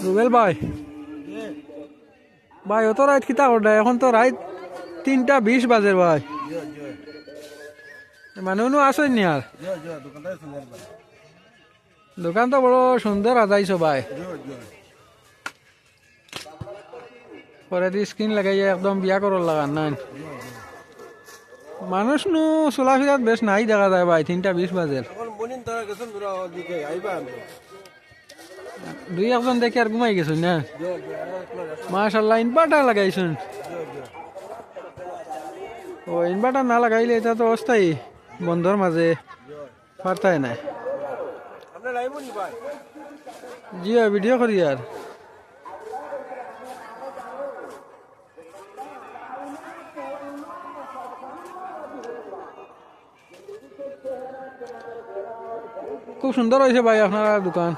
রুবেল ভাই, ভাই অত রাত কিতা করডা? এখন তো রাত 3:20 বাজে ভাই। মানে উনি আসেন নি আর? দোকান তো বড় সুন্দর আজাইছো ভাই। পরে দিয়ে স্ক্রিন লাগাইয়া একদম বিয়া করর লাগান নাই। মানুষ নু চলাফিরাত বেশ নাই দেখা যায় ভাই 3:20 বাজে। দুই একজন দেখে আর ঘুমাই গেছুন না? মাশাল্লাহ, ইনভার্টার লাগাইছুন? ও ইনভার্টার না লাগাইলে এটা তো অস্থায়ী বন্ধর মাঝে পারতাই না। জি ভিডিও করি আর। খুব সুন্দর হয়েছে ভাই আপনার দোকান।